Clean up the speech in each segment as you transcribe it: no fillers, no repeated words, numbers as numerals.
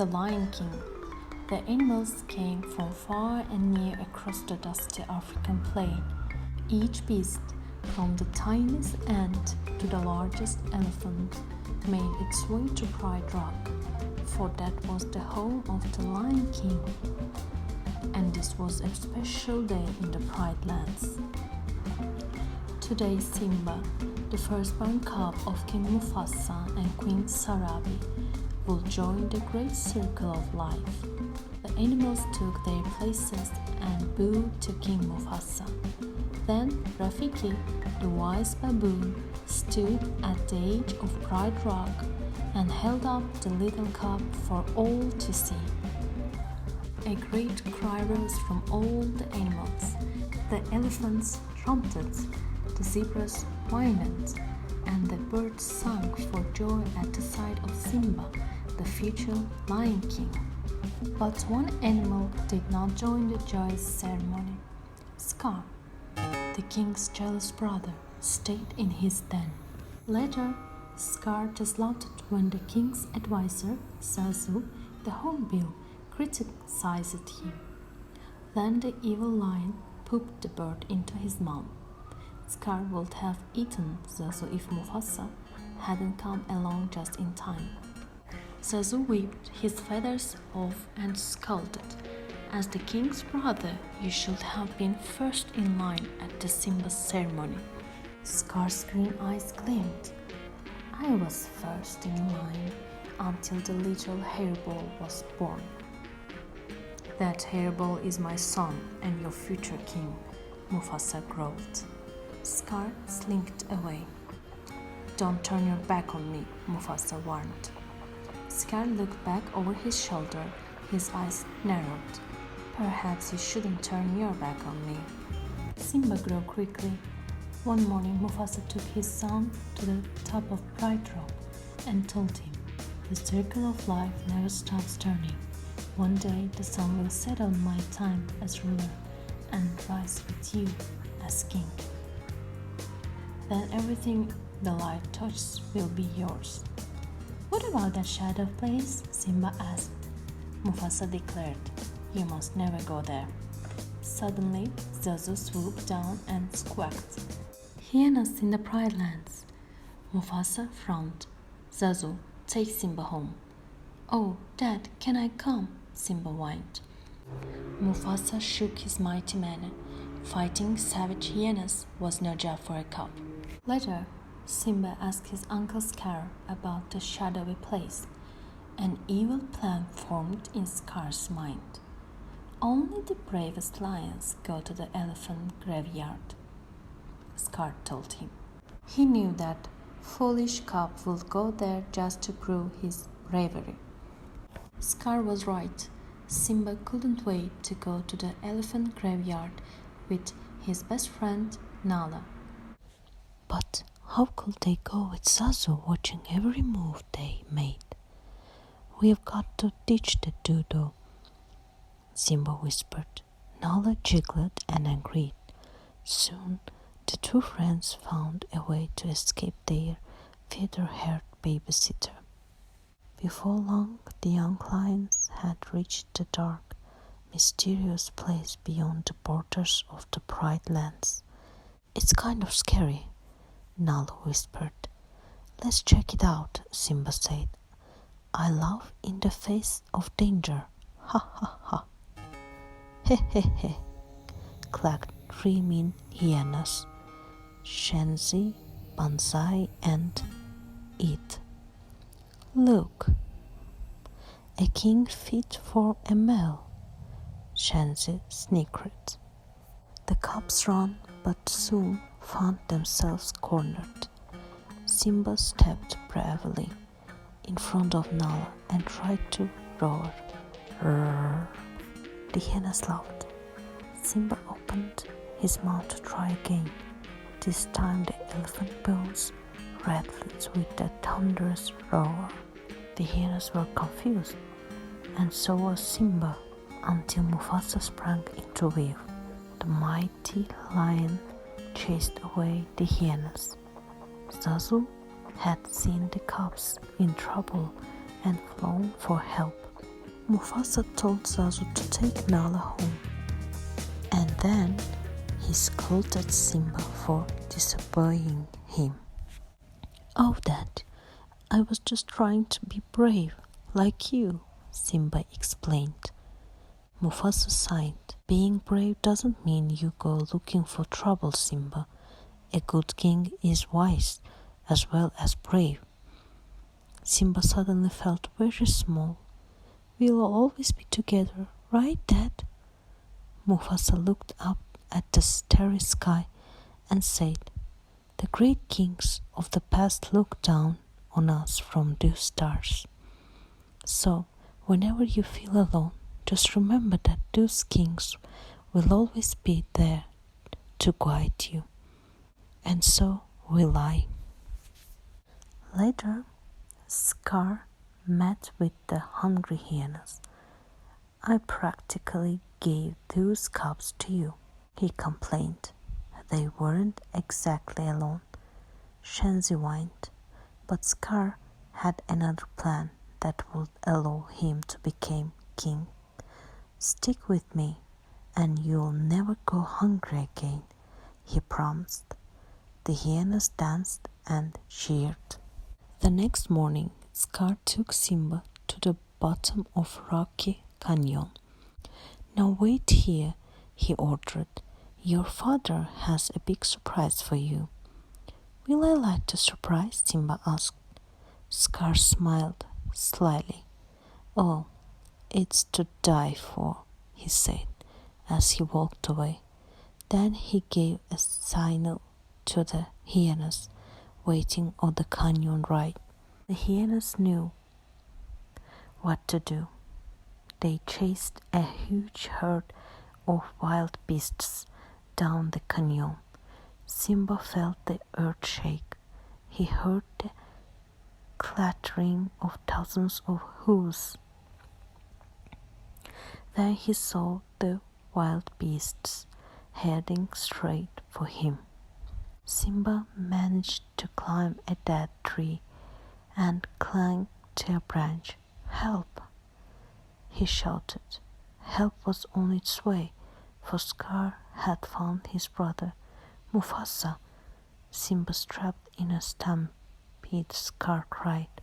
The Lion King. The animals came from far and near across the dusty African plain. Each beast, from the tiniest ant to the largest elephant, made its way to Pride Rock, for that was the home of the Lion King. And this was a special day in the Pride Lands. Today Simba, the firstborn cub of King Mufasa and Queen Sarabi, will join the great circle of life. The animals took their places and bowed to King Mufasa. Then Rafiki, the wise baboon, stood at the edge of Pride Rock and held up the little cub for all to see. A great cry rose from all the animals. The elephants trumpeted, the zebras whined, and the birds sang for joy at the sight of Simba, the future Lion King. But one animal did not join the joyous ceremony. Scar, the king's jealous brother, stayed in his den. Later, Scar disliked when the king's advisor, Zazu, the hornbill, criticized him. Then the evil lion pooped the bird into his mouth. Scar would have eaten Zazu if Mufasa hadn't come along just in time. Zazu whipped his feathers off and scolded. As the king's brother, you should have been first in line at the Simba ceremony. Scar's green eyes gleamed. I was first in line until the little hairball was born. That hairball is my son and your future king, Mufasa growled. Scar slinked away. Don't turn your back on me, Mufasa warned. Scar looked back over his shoulder, his eyes narrowed. Perhaps you shouldn't turn your back on me. Simba grew quickly. One morning Mufasa took his son to the top of Pride Rock and told him, the circle of life never stops turning. One day the sun will set on my time as ruler and rise with you as king. Then everything the light touches will be yours. What about that shadow place? Simba asked. Mufasa declared, you must never go there. Suddenly, Zazu swooped down and squawked. Hyenas in the Pride Lands. Mufasa frowned. Zazu, take Simba home. Oh, Dad, can I come? Simba whined. Mufasa shook his mighty mane. Fighting savage hyenas was no job for a cub. Later, Simba asked his uncle Scar about the shadowy place. An evil plan formed in Scar's mind. Only the bravest lions go to the elephant graveyard, Scar told him. He knew that foolish cub would go there just to prove his bravery. Scar was right. Simba couldn't wait to go to the elephant graveyard with his best friend Nala. But how could they go with Zazu watching every move they made? We've got to ditch the dodo, Simba whispered. Nala giggled and agreed. Soon the two friends found a way to escape their feather-haired babysitter. Before long, the young lions had reached the dark, mysterious place beyond the borders of the Pride Lands. It's kind of scary, Nala whispered. Let's check it out, Simba said. I love in the face of danger. Ha ha ha. He he he, clacked three mean hyenas, Shenzi, Banzai, and It. Look, a king fit for a male, Shenzi snickered. The cubs ran, but soon found themselves cornered. Simba stepped bravely in front of Nala and tried to roar. Roar. The hyenas laughed. Simba opened his mouth to try again. This time the elephant bones rattled with a thunderous roar. The hyenas were confused, and so was Simba, until Mufasa sprang into view. The mighty lion chased away the hyenas. Zazu had seen the cubs in trouble and flown for help. Mufasa told Zazu to take Nala home, and then he scolded Simba for disobeying him. "Oh, Dad, I was just trying to be brave, like you," Simba explained. Mufasa sighed. "Being brave doesn't mean you go looking for trouble, Simba. A good king is wise as well as brave." Simba suddenly felt very small. "We'll always be together, right, Dad?" Mufasa looked up at the starry sky and said, "The great kings of the past looked down on us from those stars. So, whenever you feel alone, just remember that those kings will always be there to guide you. And so will I." Later, Scar met with the hungry hyenas. "I practically gave those cubs to you," he complained. They weren't exactly alone. Shenzi whined, but Scar had another plan that would allow him to become king. "Stick with me, and you'll never go hungry again," he promised. The hyenas danced and cheered. The next morning, Scar took Simba to the bottom of Rocky Canyon. "Now wait here," he ordered. "Your father has a big surprise for you." "Will I like the surprise?" Simba asked. Scar smiled slyly. "Oh, it's to die for," he said as he walked away. Then he gave a signal to the hyenas waiting on the canyon ride. The hyenas knew what to do. They chased a huge herd of wild beasts down the canyon. Simba felt the earth shake. He heard the clattering of thousands of hooves. Then he saw the wild beasts heading straight for him. Simba managed to climb a dead tree and clung to a branch. "Help!" he shouted. Help was on its way, for Scar had found his brother, Mufasa. "Simba's trapped in a stampede," Scar cried.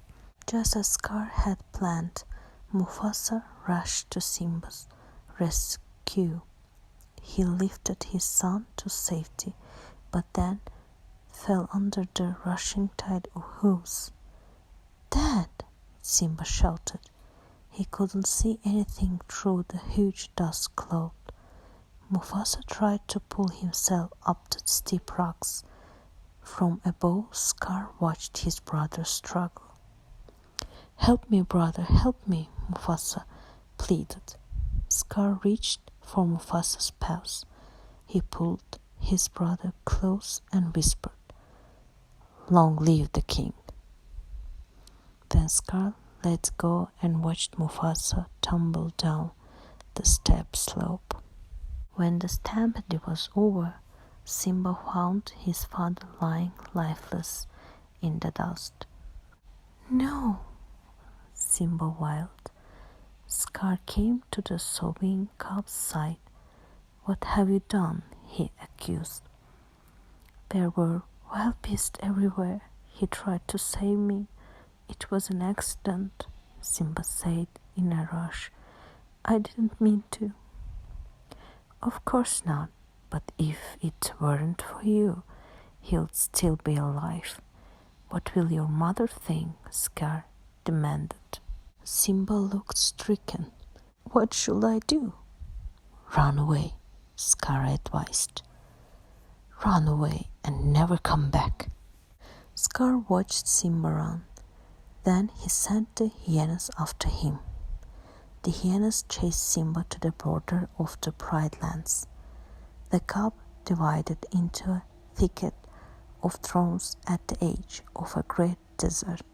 Just as Scar had planned, Mufasa rushed to Simba's rescue. He lifted his son to safety, but then fell under the rushing tide of hooves. "Dad!" Simba shouted. He couldn't see anything through the huge dust cloud. Mufasa tried to pull himself up the steep rocks. From above, Scar watched his brother struggle. "Help me, brother, help me," Mufasa pleaded. Scar reached for Mufasa's paws. He pulled his brother close and whispered, "Long live the king." Then Scar let go and watched Mufasa tumble down the steep slope. When the stampede was over, Simba found his father lying lifeless in the dust. "No!" Simba wailed. Scar came to the sobbing cub's side. "What have you done?" he accused. "There were wild beasts everywhere. He tried to save me. It was an accident," Simba said in a rush. "I didn't mean to." "Of course not, but if it weren't for you, he'll still be alive. What will your mother think?" Scar demanded. Simba looked stricken. "What should I do?" "Run away," Scar advised. "Run away and never come back." Scar watched Simba run. Then he sent the hyenas after him. The hyenas chased Simba to the border of the Pride Lands. The cub divided into a thicket of thorns at the edge of a great desert.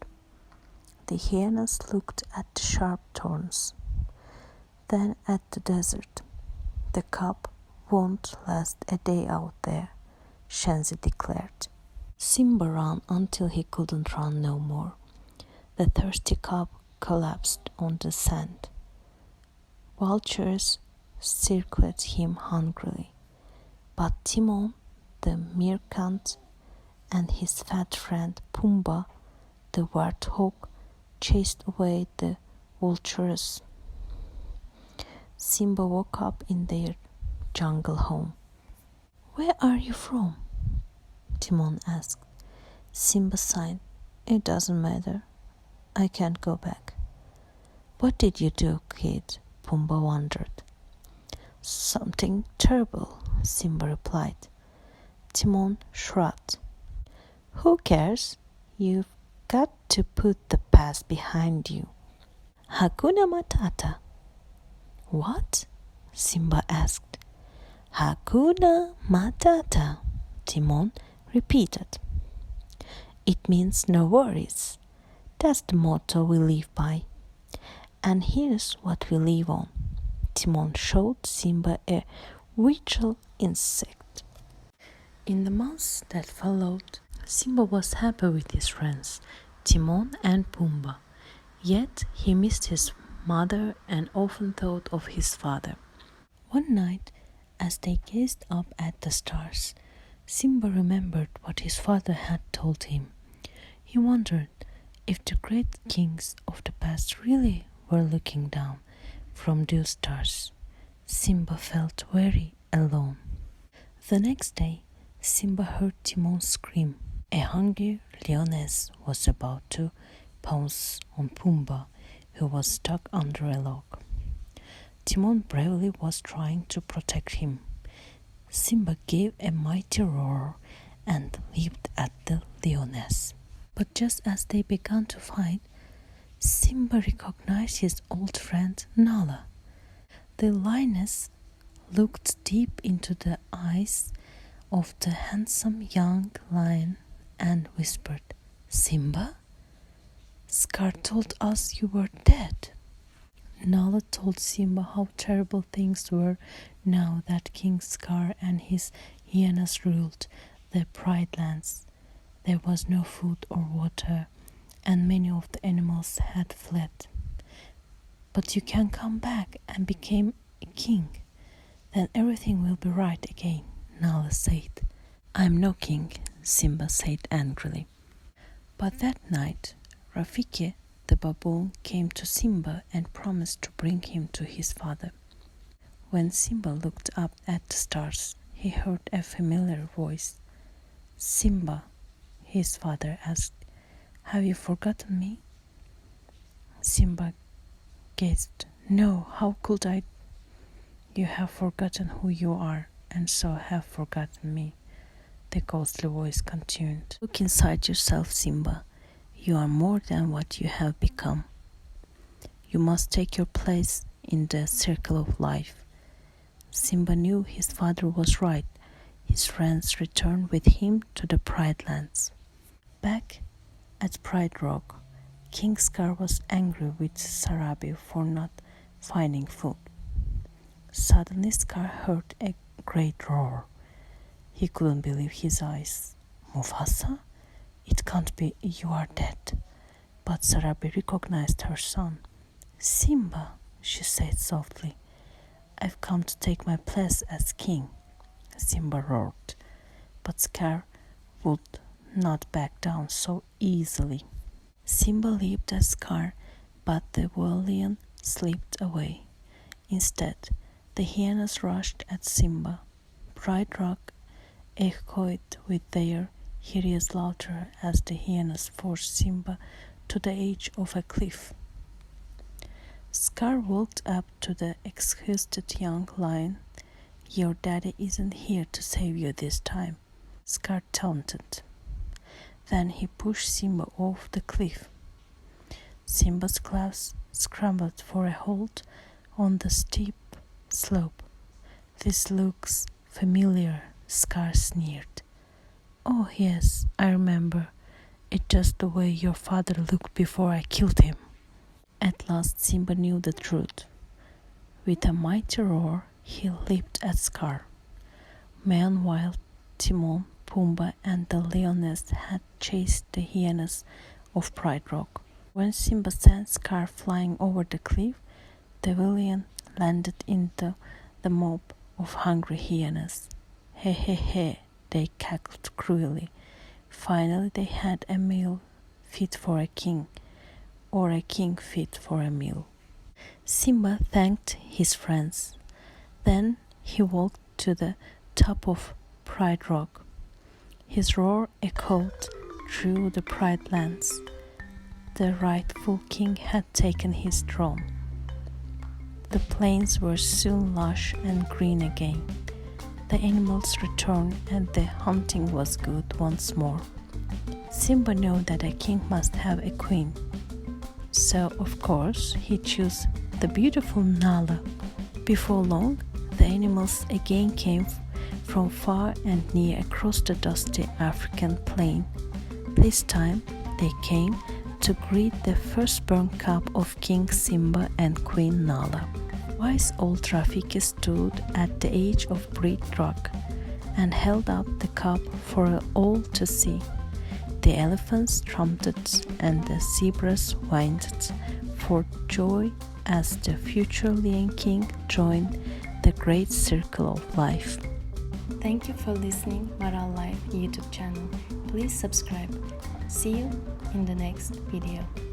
The hyenas looked at the sharp thorns, then at the desert. "The cub won't last a day out there," Shenzi declared. Simba ran until he couldn't run no more. The thirsty cub collapsed on the sand. Vultures circled him hungrily, but Timon, the merchant, and his fat friend Pumbaa, the warthog, chased away the vultures. Simba woke up in their jungle home. "Where are you from?" Timon asked. Simba sighed. "It doesn't matter. I can't go back." "What did you do, kid?" Pumbaa wondered. "Something terrible," Simba replied. Timon shrugged. "Who cares? You've got to put the past behind you. Hakuna Matata." "What?" Simba asked. "Hakuna Matata," Timon repeated. "It means no worries. That's the motto we live by. And here's what we live on." Timon showed Simba a vital insect. In the months that followed, Simba was happy with his friends, Timon and Pumbaa. Yet he missed his mother and often thought of his father. One night, as they gazed up at the stars, Simba remembered what his father had told him. He wondered if the great kings of the past really were looking down from those stars. Simba felt very alone. The next day, Simba heard Timon scream. A hungry lioness was about to pounce on Pumbaa, who was stuck under a log. Timon bravely was trying to protect him. Simba gave a mighty roar and leaped at the lioness. But just as they began to fight, Simba recognized his old friend Nala. The lioness looked deep into the eyes of the handsome young lion and whispered, "Simba? Scar told us you were dead." Nala told Simba how terrible things were now that King Scar and his hyenas ruled the Pride Lands. There was no food or water, and many of the animals had fled. "But you can come back and become a king. Then everything will be right again," Nala said. "I'm no king," Simba said angrily. But that night, Rafiki, the baboon, came to Simba and promised to bring him to his father. When Simba looked up at the stars, he heard a familiar voice. "Simba," his father asked, "have you forgotten me?" Simba gasped. "No, how could I? You have forgotten who you are, and so have forgotten me," the ghostly voice continued. "Look inside yourself, Simba. You are more than what you have become. You must take your place in the circle of life." Simba knew his father was right. His friends returned with him to the Pride Lands. Back at Pride Rock, King Scar was angry with Sarabi for not finding food. Suddenly Scar heard a great roar. He couldn't believe his eyes. "Mufasa? It can't be, you are dead." But Sarabi recognized her son. "Simba," she said softly, "I've come to take my place as king." Simba roared, but Scar would not back down so easily. Simba leaped at Scar, but the lion slipped away. Instead, the hyenas rushed at Simba. Pride Rock echoed with their hideous laughter as the hyenas forced Simba to the edge of a cliff. Scar walked up to the exhausted young lion. "Your daddy isn't here to save you this time," Scar taunted. Then he pushed Simba off the cliff. Simba's claws scrambled for a hold on the steep slope. "This looks familiar," Scar sneered. "Oh yes, I remember. It's just the way your father looked before I killed him." At last Simba knew the truth. With a mighty roar, he leaped at Scar. Meanwhile, Timon, Pumbaa, and the lioness had chased the hyenas of Pride Rock. When Simba sent Scar flying over the cliff, the lion landed into the mob of hungry hyenas. He he he, they cackled cruelly. Finally they had a meal fit for a king, or a king fit for a meal. Simba thanked his friends. Then he walked to the top of Pride Rock. His roar echoed through the Pride lands. The rightful king had taken his throne. The plains were soon lush and green again. The animals returned and the hunting was good once more. Simba knew that a king must have a queen. So, of course, he chose the beautiful Nala. Before long, the animals again came from far and near across the dusty African plain. This time, they came to greet the firstborn cub of King Simba and Queen Nala. Wise old Rafiki stood at the edge of Breed Rock and held up the cub for all to see. The elephants trumpeted and the zebras whined for joy as the future Lion King joined the great circle of life. Thank you for listening Maral Life YouTube channel. Please subscribe. See you in the next video.